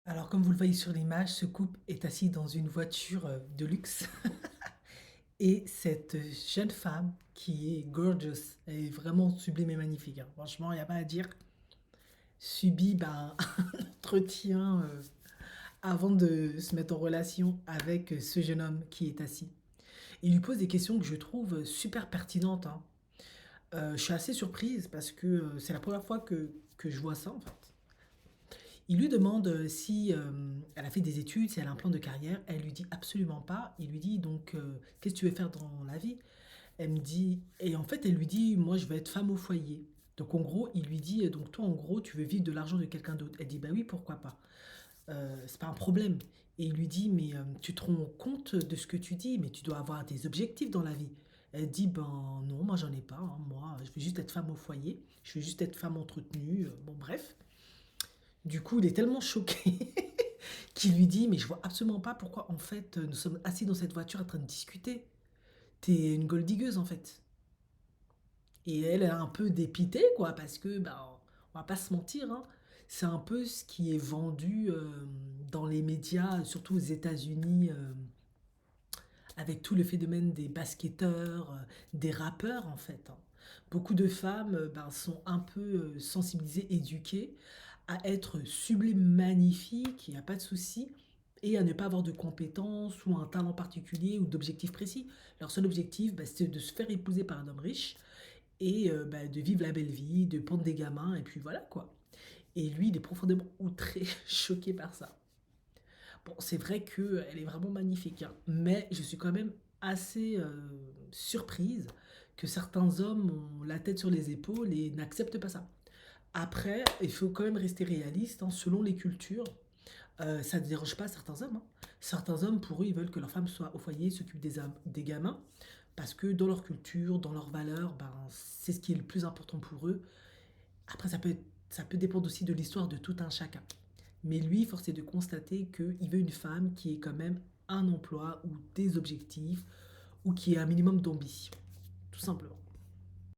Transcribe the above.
Alors, comme vous le voyez sur l'image, ce couple est assis dans une voiture de luxe. Et cette jeune femme qui est gorgeous, elle est vraiment sublime et magnifique, hein. Franchement, il n'y a pas à dire. Subit un entretien avant de se mettre en relation avec ce jeune homme qui est assis. Il lui pose des questions que je trouve super pertinentes, hein. Je suis assez surprise parce que c'est la première fois que je vois ça en fait. Il lui demande si elle a fait des études, si elle a un plan de carrière. Elle lui dit absolument pas. Il lui dit donc qu'est-ce que tu veux faire dans la vie? Elle me dit et en fait elle lui dit moi je veux être femme au foyer. Donc en gros il lui dit donc toi en gros tu veux vivre de l'argent de quelqu'un d'autre. Elle dit bah oui pourquoi pas. C'est pas un problème. Et il lui dit mais tu te rends compte de ce que tu dis mais tu dois avoir des objectifs dans la vie. Elle dit ben non moi j'en ai pas, hein. Moi je veux juste être femme au foyer. Je veux juste être femme entretenue. Bon bref. Du coup, il est tellement choqué qu'il lui dit, mais je vois absolument pas pourquoi en fait nous sommes assis dans cette voiture en train de discuter. T'es une gold en fait. Et elle est un peu dépitée quoi, parce que bah, on va pas se mentir, hein, c'est un peu ce qui est vendu dans les médias, surtout aux États-Unis, avec tout le phénomène des basketteurs, des rappeurs en fait, hein. Beaucoup de femmes ben, sont un peu sensibilisées, éduquées à être sublime, magnifique, il n'y a pas de souci, et à ne pas avoir de compétences ou un talent particulier ou d'objectif précis. Leur seul objectif, bah, c'est de se faire épouser par un homme riche et bah, de vivre la belle vie, de pendre des gamins, et puis voilà quoi. Et lui, il est profondément outré, choqué par ça. Bon, c'est vrai qu'elle est vraiment magnifique, hein, mais je suis quand même assez surprise que certains hommes ont la tête sur les épaules et n'acceptent pas ça. Après, il faut quand même rester réaliste, hein, selon les cultures, ça ne dérange pas certains hommes, hein. Certains hommes, pour eux, ils veulent que leur femme soit au foyer, s'occupe des gamins, parce que dans leur culture, dans leurs valeurs, ben, c'est ce qui est le plus important pour eux. Après, ça peut dépendre aussi de l'histoire de tout un chacun. Mais lui, force est de constater qu'il veut une femme qui ait quand même un emploi ou des objectifs, ou qui ait un minimum d'ambition, tout simplement.